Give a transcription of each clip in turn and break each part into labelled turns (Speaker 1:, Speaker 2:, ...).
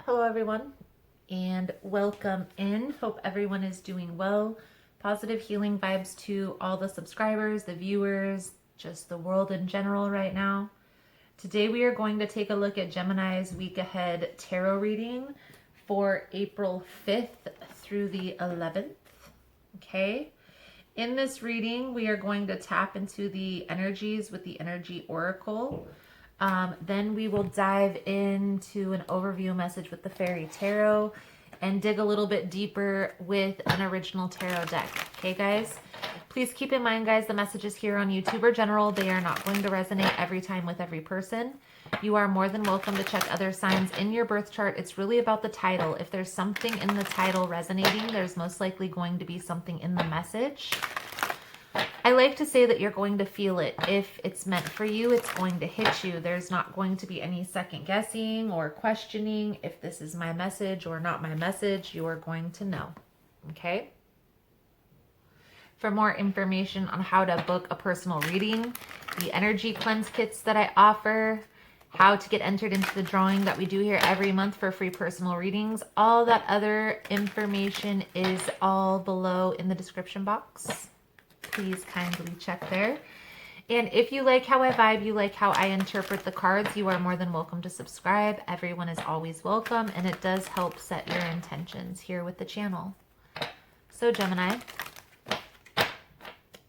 Speaker 1: Hello everyone and welcome in. Hope everyone is doing well. Positive healing vibes to all the subscribers, the viewers, just the world in general right now. Today we are going to take a look at Gemini's week ahead tarot reading for April 5th through the 11th. Okay. In this reading, we are going to tap into the energies with the energy oracle. Then we will dive into an overview message with the fairy tarot and dig a little bit deeper with an original tarot deck. Okay, guys? Please keep in mind, guys, the messages here on YouTube are general. They are not going to resonate every time with every person. You are more than welcome to check other signs in your birth chart. It's really about the title. If there's something in the title resonating, there's most likely going to be something in the message. I like to say that you're going to feel it. If it's meant for you, it's going to hit you. There's not going to be any second guessing or questioning if this is my message or not my message. You are going to know. Okay? For more information on how to book a personal reading, the energy cleanse kits that I offer, how to get entered into the drawing that we do here every month for free personal readings, all that other information is all below in the description box. Please kindly check there. And if you like how I vibe, you like how I interpret the cards, you are more than welcome to subscribe. Everyone is always welcome, and it does help set your intentions here with the channel. So Gemini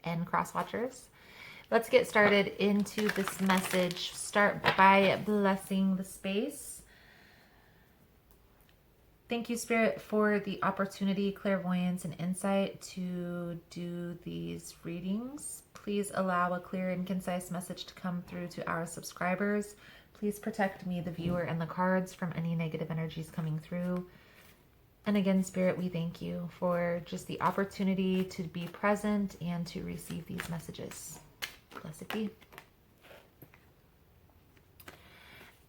Speaker 1: and cross watchers, let's get started into this message. Start by blessing the space. Thank you, Spirit, for the opportunity, clairvoyance, and insight to do these readings. Please allow a clear and concise message to come through to our subscribers. Please protect me, the viewer, and the cards from any negative energies coming through. And again, Spirit, we thank you for just the opportunity to be present and to receive these messages. Blessed be.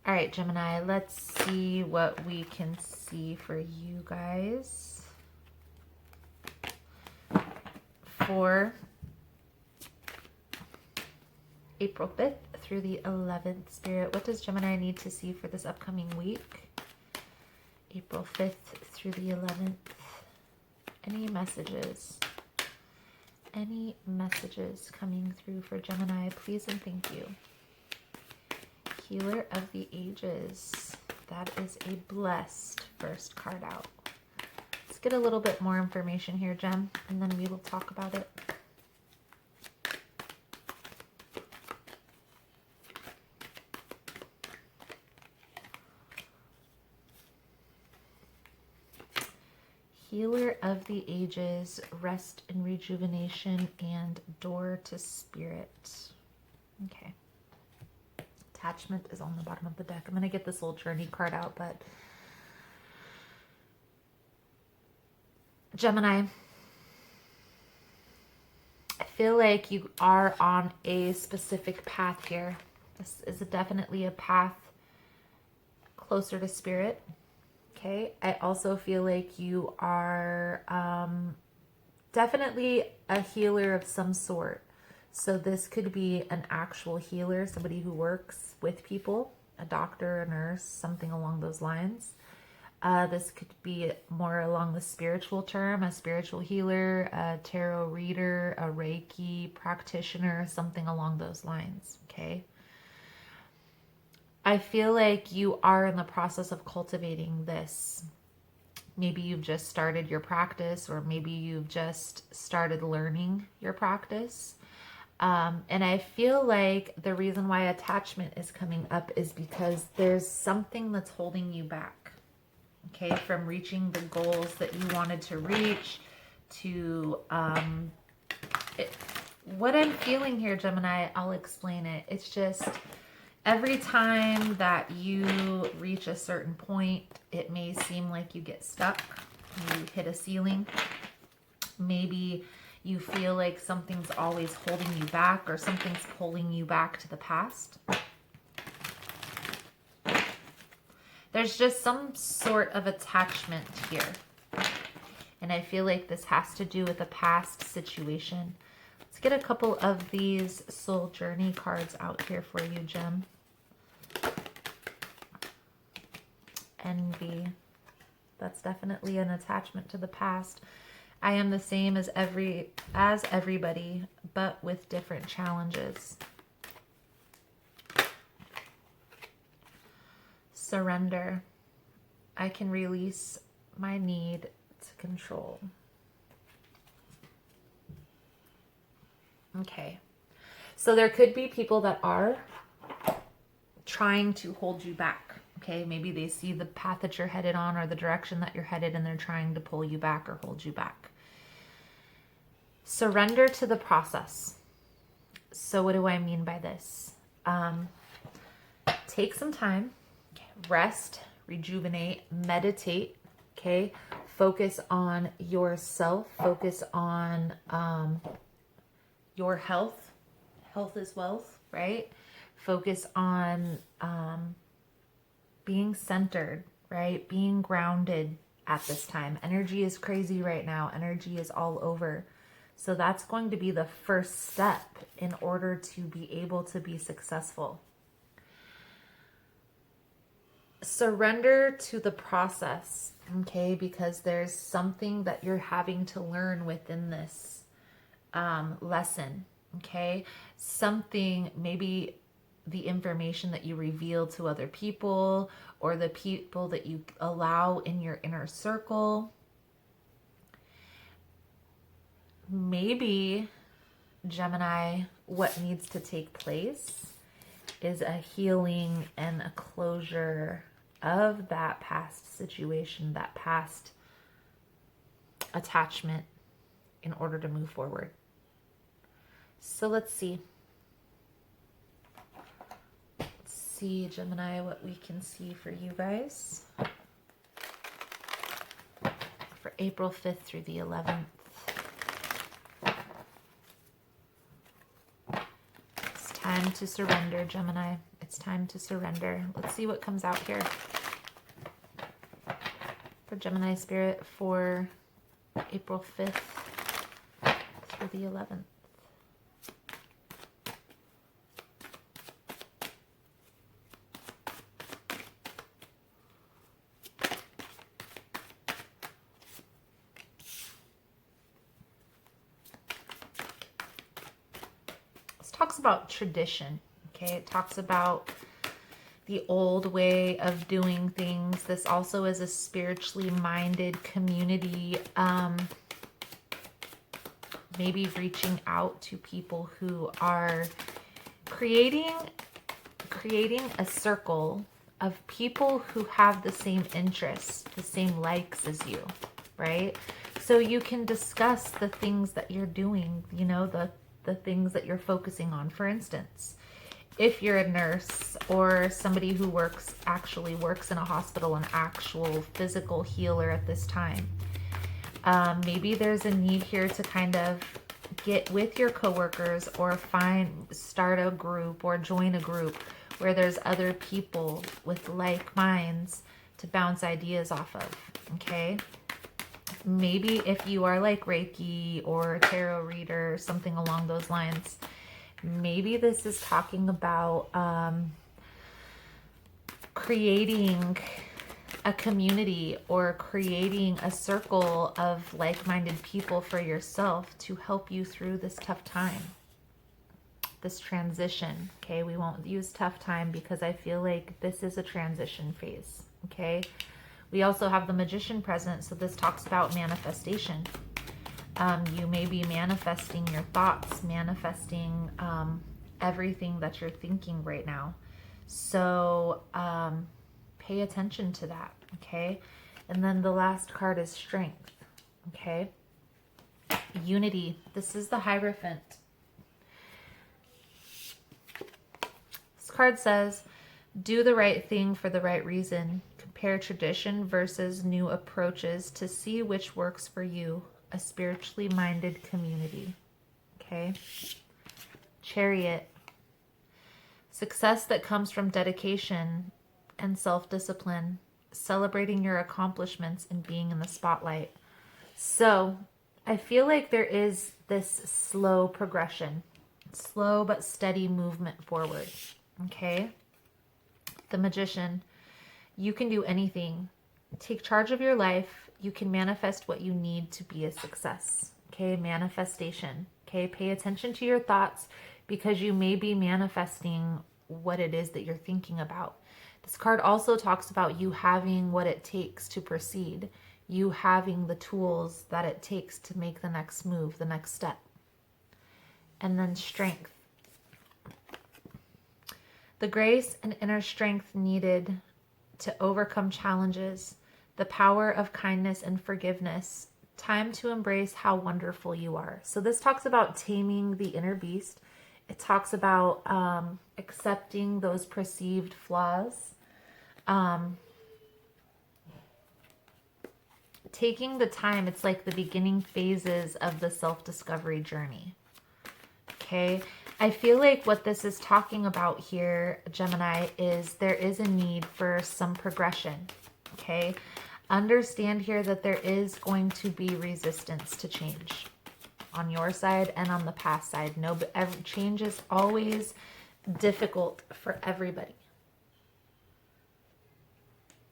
Speaker 1: All right, Gemini, let's see what we can see for you guys for April 5th through the 11th. Spirit, what does Gemini need to see for this upcoming week? April 5th through the 11th. Any messages? Any messages coming through for Gemini, please and thank you. Healer of the Ages. That is a blessed first card out. Let's get a little bit more information here, Gem, and then we will talk about it. Healer of the Ages, rest and rejuvenation, and door to spirit. Okay. Attachment is on the bottom of the deck. I'm going to get this old journey card out, but Gemini, I feel like you are on a specific path here. This is definitely a path closer to spirit. Okay. I also feel like you are definitely a healer of some sort. So this could be an actual healer, somebody who works with people, a doctor, a nurse, something along those lines. This could be more along the spiritual term, a spiritual healer, a tarot reader, a Reiki practitioner, something along those lines, okay? I feel like you are in the process of cultivating this. Maybe you've just started your practice, or maybe you've just started learning your practice. And I feel like the reason why attachment is coming up is because there's something that's holding you back, okay, from reaching the goals that you wanted to reach, to what I'm feeling here, Gemini, I'll explain it. It's just every time that you reach a certain point, it may seem like you get stuck, you hit a ceiling. Maybe you feel like something's always holding you back, or something's pulling you back to the past. There's just some sort of attachment here. And I feel like this has to do with a past situation. Let's get a couple of these soul journey cards out here for you, Gem. envy. That's definitely an attachment to the past. I am the same as everybody, but with different challenges. Surrender. I can release my need to control. Okay. So there could be people that are trying to hold you back. Okay, maybe they see the path that you're headed on or the direction that you're headed, and they're trying to pull you back or hold you back. Surrender to the process. So what do I mean by this? Take some time, rest, rejuvenate, meditate, okay? Focus on yourself, focus on your health. Health is wealth, right? Focus on being centered, right? Being grounded at this time. Energy is crazy right now. Energy is all over. So that's going to be the first step in order to be able to be successful. Surrender to the process, okay? Because there's something that you're having to learn within this lesson, okay? Something, maybe the information that you reveal to other people or the people that you allow in your inner circle. Maybe, Gemini, what needs to take place is a healing and a closure of that past situation, that past attachment in order to move forward. So let's see. See, Gemini, what we can see for you guys for April 5th through the 11th. It's time to surrender, Gemini. It's time to surrender. Let's see what comes out here for Gemini Spirit for April 5th through the 11th. Talks about tradition, okay? It talks about the old way of doing things. This also is a spiritually minded community, maybe reaching out to people who are creating a circle of people who have the same interests, the same likes as you, right? So you can discuss the things that you're doing, you know, the things that you're focusing on. For instance, if you're a nurse or somebody who actually works in a hospital, an actual physical healer at this time, maybe there's a need here to kind of get with your coworkers or start a group or join a group where there's other people with like minds to bounce ideas off of, okay? Maybe if you are like Reiki or tarot reader or something along those lines, maybe this is talking about creating a community or creating a circle of like-minded people for yourself to help you through this tough time, this transition, okay? We won't use tough time because I feel like this is a transition phase, okay? We also have the Magician present, so this talks about manifestation. You may be manifesting your thoughts, manifesting everything that you're thinking right now. So pay attention to that, okay? And then the last card is Strength, okay? Unity. This is the Hierophant. This card says, do the right thing for the right reason. Compare tradition versus new approaches to see which works for you. A spiritually minded community. Okay. Chariot. Success that comes from dedication and self-discipline. Celebrating your accomplishments and being in the spotlight. So I feel like there is this slow progression. Slow but steady movement forward. Okay. The Magician. You can do anything. Take charge of your life. You can manifest what you need to be a success. Okay, manifestation. Okay, pay attention to your thoughts because you may be manifesting what it is that you're thinking about. This card also talks about you having what it takes to proceed, you having the tools that it takes to make the next move, the next step. And then strength. The grace and inner strength needed to overcome challenges, the power of kindness and forgiveness, time to embrace how wonderful you are. So this talks about taming the inner beast. It talks about accepting those perceived flaws, taking the time. It's like the beginning phases of the self-discovery journey. Okay, I feel like what this is talking about here, Gemini, is there is a need for some progression. Okay, understand here that there is going to be resistance to change on your side and on the past side. No, but change is always difficult for everybody.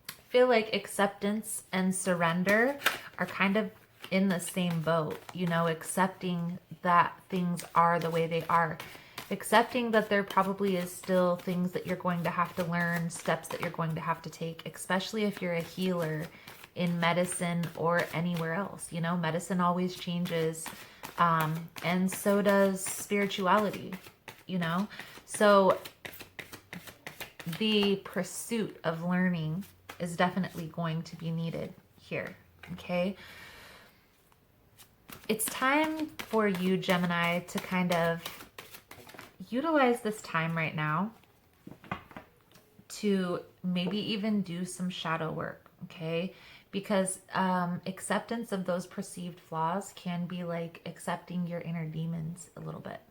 Speaker 1: I feel like acceptance and surrender are kind of in the same boat, you know, accepting that things are the way they are, accepting that there probably is still things that you're going to have to learn, steps that you're going to have to take, especially if you're a healer in medicine or anywhere else. You know, medicine always changes, and so does spirituality, you know. So the pursuit of learning is definitely going to be needed here, okay? It's time for you, Gemini, to kind of utilize this time right now to maybe even do some shadow work, okay? Because acceptance of those perceived flaws can be like accepting your inner demons a little bit.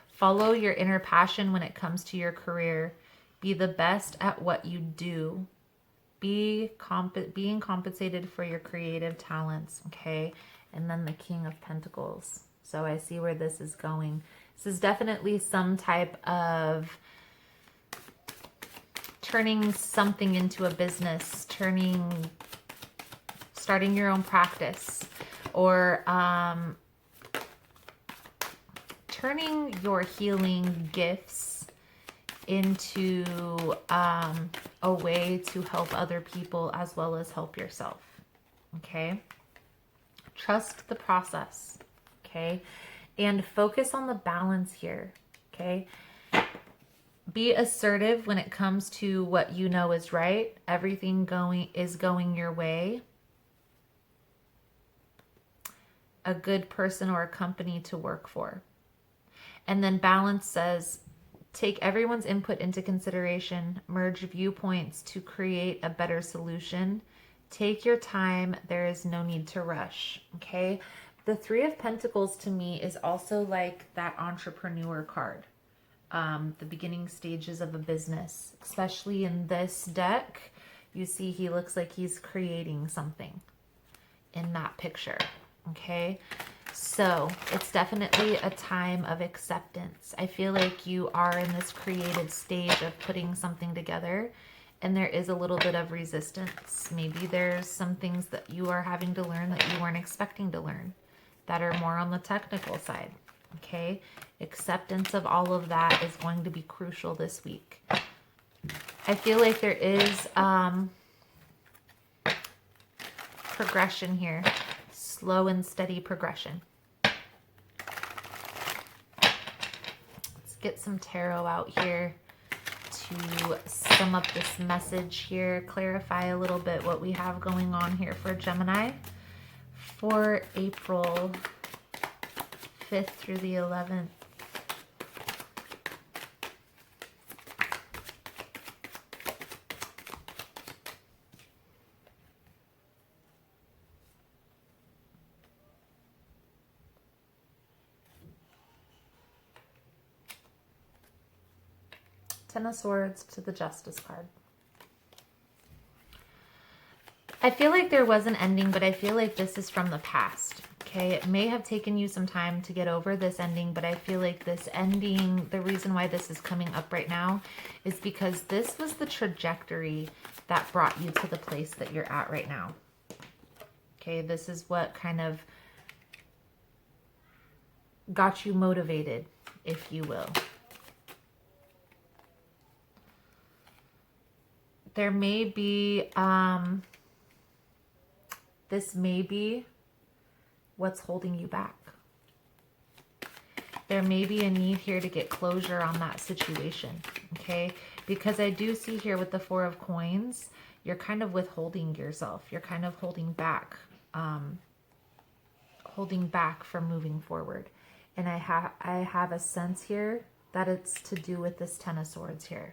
Speaker 1: Follow your inner passion when it comes to your career. Be the best at what you do. Being compensated for your creative talents, okay? And then the King of Pentacles. So I see where this is going. This is definitely some type of turning something into a business, starting your own practice, or turning your healing gifts into a way to help other people as well as help yourself, okay? Trust the process, okay? And focus on the balance here, okay? Be assertive when it comes to what you know is right. Everything is going your way. A good person or a company to work for. And then balance says, take everyone's input into consideration, merge viewpoints to create a better solution. Take your time. There is no need to rush, okay? The Three of Pentacles to me is also like that entrepreneur card. The beginning stages of a business, especially in this deck, you see he looks like he's creating something in that picture, okay? So it's definitely a time of acceptance. I feel like you are in this creative stage of putting something together, and there is a little bit of resistance. Maybe there's some things that you are having to learn that you weren't expecting to learn that are more on the technical side, okay? Acceptance of all of that is going to be crucial this week. I feel like there is progression here. Slow and steady progression. Let's get some tarot out here to sum up this message here, clarify a little bit what we have going on here for Gemini for April 5th through the 11th. Ten of Swords to the Justice card. I feel like there was an ending, but I feel like this is from the past, Okay, it may have taken you some time to get over this ending, but I feel like this ending, the reason why this is coming up right now is because this was the trajectory that brought you to the place that you're at right now. Okay, this is what kind of got you motivated, if you will. There may be, this may be what's holding you back. There may be a need here to get closure on that situation, okay? Because I do see here with the Four of Coins, you're kind of withholding yourself. You're kind of holding back from moving forward. And I have a sense here that it's to do with this Ten of Swords here.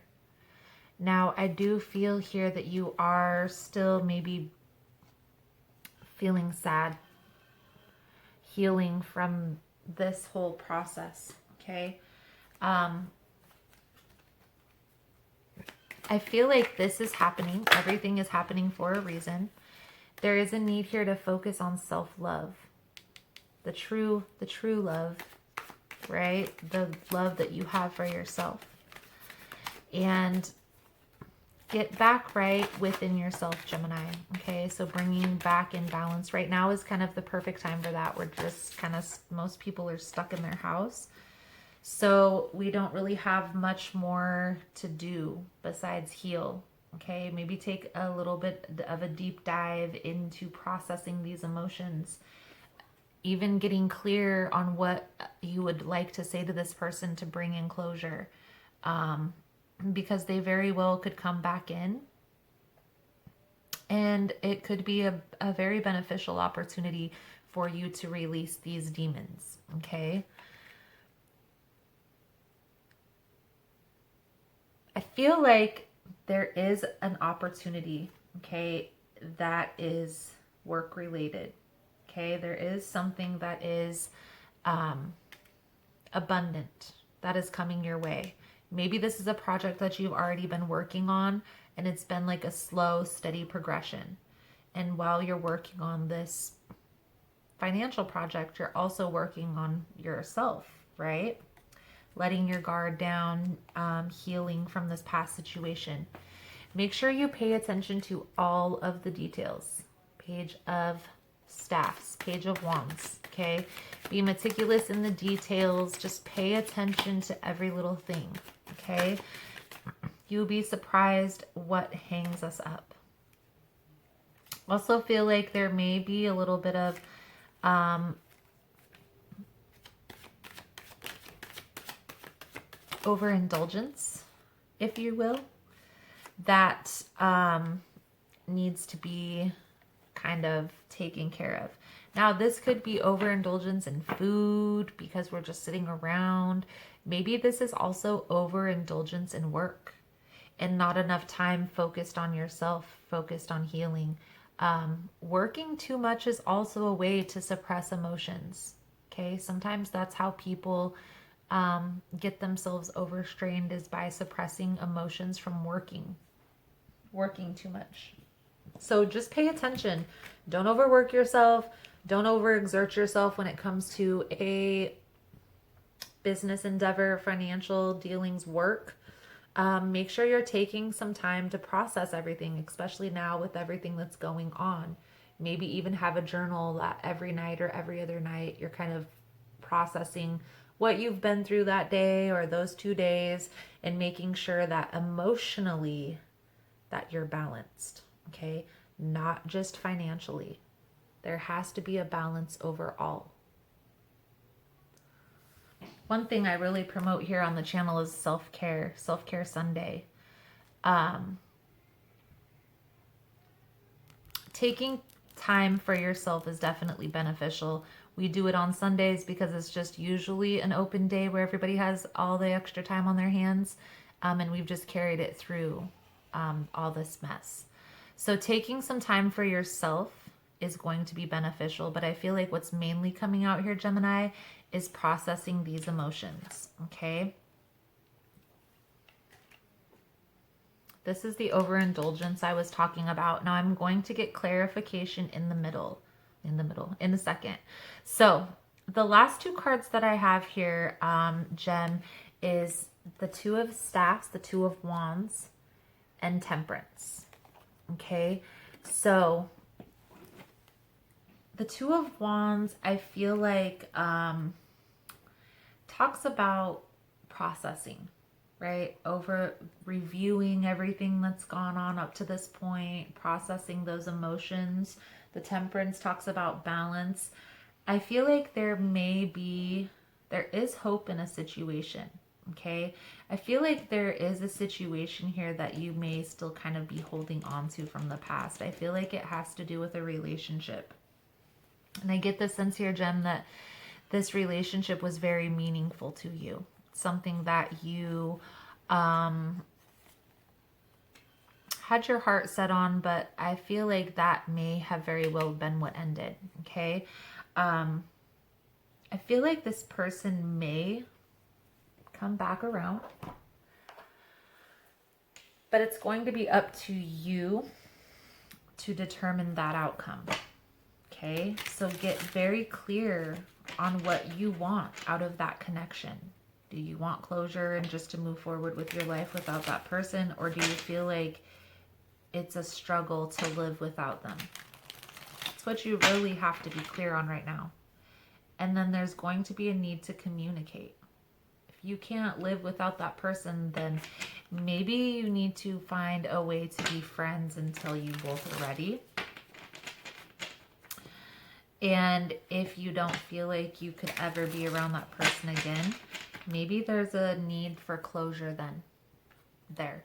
Speaker 1: Now, I do feel here that you are still maybe feeling sad, healing from this whole process, okay? I feel like this is happening. Everything is happening for a reason. There is a need here to focus on self-love. The true love, right? The love that you have for yourself. And get back right within yourself, Gemini. Okay, so bringing back in balance right now is kind of the perfect time for that. We're just kind of, most people are stuck in their house. So we don't really have much more to do besides heal. Okay, maybe take a little bit of a deep dive into processing these emotions. Even getting clear on what you would like to say to this person to bring in closure. Because they very well could come back in. And it could be a very beneficial opportunity for you to release these demons, okay? I feel like there is an opportunity, okay, that is work-related, okay? There is something that is abundant that is coming your way. Maybe this is a project that you've already been working on and it's been like a slow, steady progression. And while you're working on this financial project, you're also working on yourself, right? Letting your guard down, healing from this past situation. Make sure you pay attention to all of the details. Page of Staffs, Page of Wands, okay? Be meticulous in the details. Just pay attention to every little thing. Okay, you'll be surprised what hangs us up. Also feel like there may be a little bit of overindulgence, if you will, that needs to be kind of taken care of. Now, this could be overindulgence in food because we're just sitting around. Maybe this is also overindulgence in work and not enough time focused on yourself, focused on healing. Working too much is also a way to suppress emotions. Okay, sometimes that's how people get themselves overstrained, is by suppressing emotions from working too much. So just pay attention. Don't overwork yourself. Don't overexert yourself when it comes to a business endeavor, financial dealings, work. Make sure you're taking some time to process everything, especially now with everything that's going on. Maybe even have a journal that every night or every other night you're kind of processing what you've been through that day or those 2 days, and making sure that emotionally that you're balanced, okay? Not just financially. There has to be a balance overall. One thing I really promote here on the channel is self-care Sunday. Taking time for yourself is definitely beneficial. We do it on Sundays because it's just usually an open day where everybody has all the extra time on their hands, and we've just carried it through all this mess. So taking some time for yourself is going to be beneficial, but I feel like what's mainly coming out here, Gemini, is processing these emotions, okay? This is the overindulgence I was talking about. Now I'm going to get clarification in the middle. in the middle in a second. So the last two cards that I have here, Gem, is the Two of Staffs, the Two of Wands, and Temperance. Okay, so the Two of Wands, I feel like talks about processing, right? Over reviewing everything that's gone on up to this point, processing those emotions. The Temperance talks about balance. I feel like there is hope in a situation, okay? I feel like there is a situation here that you may still kind of be holding on to from the past. I feel like it has to do with a relationship. And I get the sense here, Jem, that this relationship was very meaningful to you. Something that you had your heart set on, but I feel like that may have very well been what ended, okay? I feel like this person may come back around, but it's going to be up to you to determine that outcome, okay? So get very clear on what you want out of that connection. Do you want closure and just to move forward with your life without that person? Or do you feel like it's a struggle to live without them? That's what you really have to be clear on right now. And then there's going to be a need to communicate. If you can't live without that person, then maybe you need to find a way to be friends until you both are ready. And if you don't feel like you could ever be around that person again, maybe there's a need for closure then there.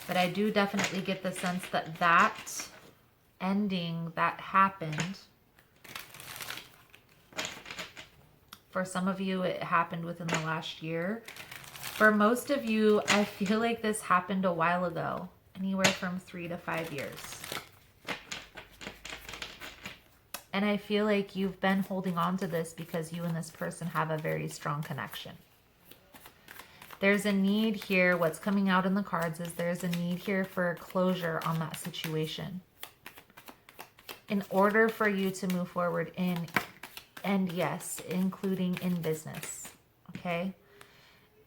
Speaker 1: But I do definitely get the sense that that ending that happened, for some of you, it happened within the last year. For most of you, I feel like this happened a while ago, anywhere from 3 to 5 years. And I feel like you've been holding on to this because you and this person have a very strong connection. There's a need here. What's coming out in the cards is there's a need here for closure on that situation. In order for you to move forward in, and yes, including in business, okay?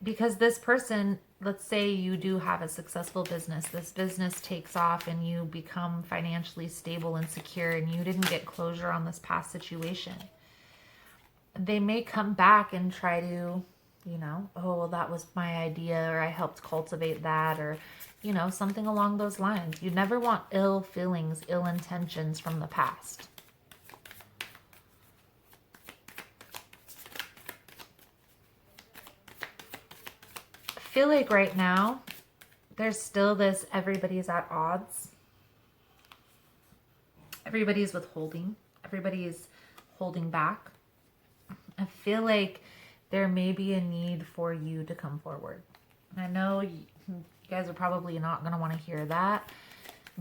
Speaker 1: Because this person, let's say you do have a successful business. This business takes off and you become financially stable and secure and you didn't get closure on this past situation. They may come back and try to, you know, oh, well, that was my idea, or I helped cultivate that, or, you know, something along those lines. You never want ill feelings, ill intentions from the past. I feel like right now there's still this everybody's at odds. Everybody's withholding. Everybody's holding back. I feel like there may be a need for you to come forward. I know you guys are probably not going to want to hear that,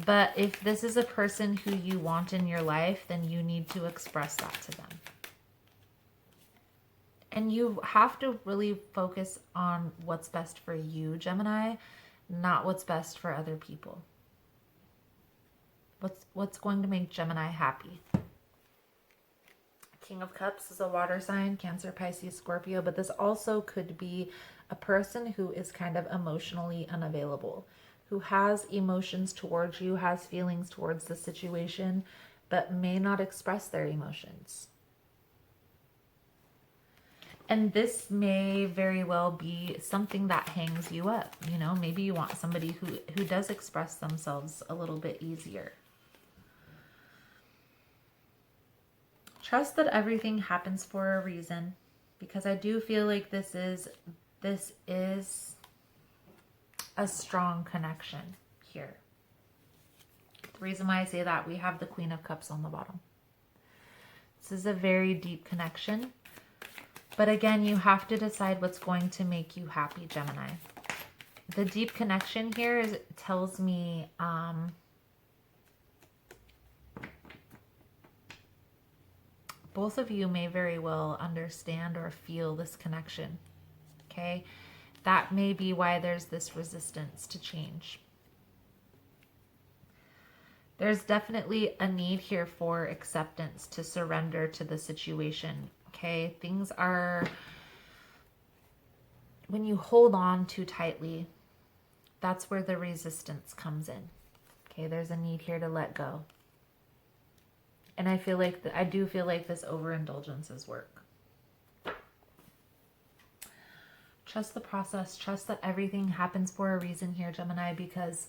Speaker 1: but if this is a person who you want in your life, then you need to express that to them. And you have to really focus on what's best for you, Gemini, not what's best for other people. What's going to make Gemini happy? King of Cups is a water sign, Cancer, Pisces, Scorpio, but this also could be a person who is kind of emotionally unavailable, who has emotions towards you, has feelings towards the situation, but may not express their emotions. And this may very well be something that hangs you up. You know, maybe you want somebody who does express themselves a little bit easier. Trust that everything happens for a reason, because I do feel like this is a strong connection here. The reason why I say that, we have the Queen of Cups on the bottom. This is a very deep connection. But again, you have to decide what's going to make you happy, Gemini. The deep connection here tells me both of you may very well understand or feel this connection, okay? That may be why there's this resistance to change. There's definitely a need here for acceptance, to surrender to the situation. Okay, things are, when you hold on too tightly, that's where the resistance comes in. Okay, there's a need here to let go. And I feel like, I do feel like this overindulgence is work. Trust the process. Trust that everything happens for a reason here, Gemini, because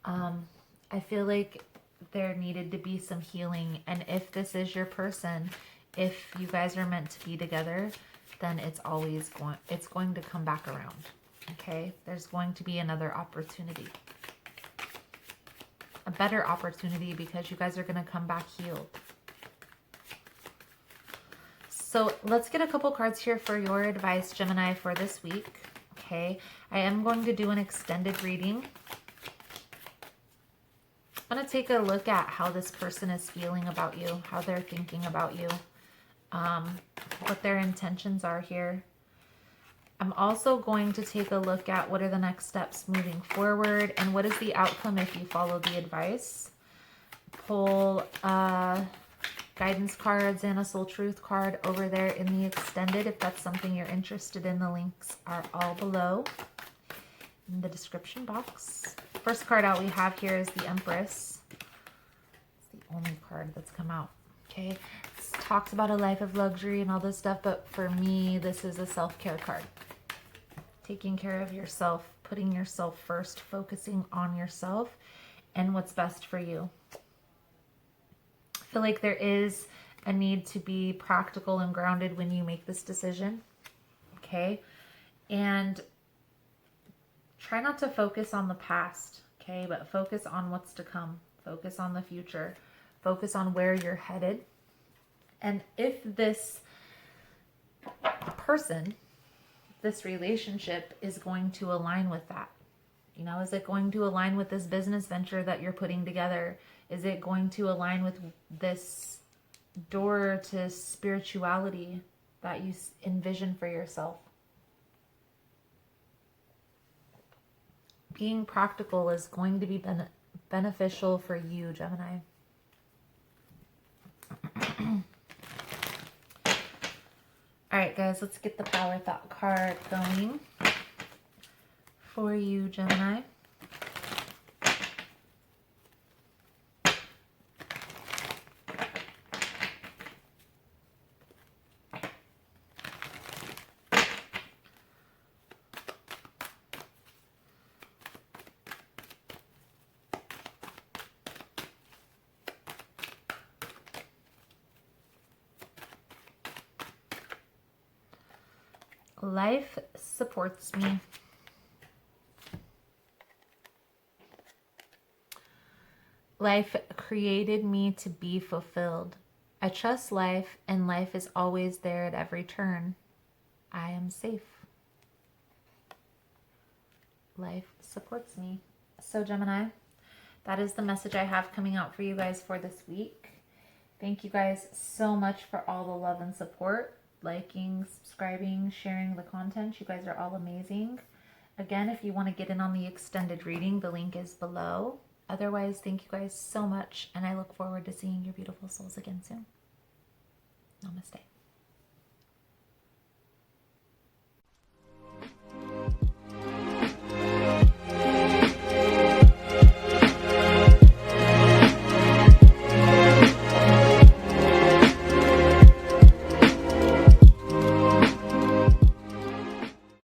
Speaker 1: I feel like there needed to be some healing. And if this is your person, if you guys are meant to be together, then it's going to come back around. Okay, there's going to be another opportunity, a better opportunity, because you guys are going to come back healed. So let's get a couple cards here for your advice, Gemini, for this week. Okay, I am going to do an extended reading. I'm going to take a look at how this person is feeling about you, how they're thinking about you, what their intentions are here. I'm also going to take a look at what are the next steps moving forward, and what is the outcome if you follow the advice. Pull guidance cards and a soul truth card over there in the extended if that's something you're interested in. The links are all below in the description box. First card out we have here is the Empress. It's the only card that's come out. Okay, it talks about a life of luxury and all this stuff, but for me this is a self-care card. Taking care of yourself, putting yourself first, focusing on yourself and what's best for you. I feel like there is a need to be practical and grounded when you make this decision. Okay, and try not to focus on the past, okay, but focus on what's to come. Focus on the future. Focus on where you're headed. And if this person, this relationship is going to align with that, you know, is it going to align with this business venture that you're putting together? Is it going to align with this door to spirituality that you envision for yourself? Being practical is going to be beneficial for you, Gemini. All right, guys, let's get the Power Thought card going for you, Gemini. Life supports me. Life created me to be fulfilled. I trust life, and life is always there at every turn. I am safe. Life supports me. So, Gemini, that is the message I have coming out for you guys for this week. Thank you guys so much for all the love and support. Liking, subscribing, sharing the content. You guys are all amazing. Again, if you want to get in on the extended reading, the link is below. Otherwise, thank you guys so much, and I look forward to seeing your beautiful souls again soon. Namaste.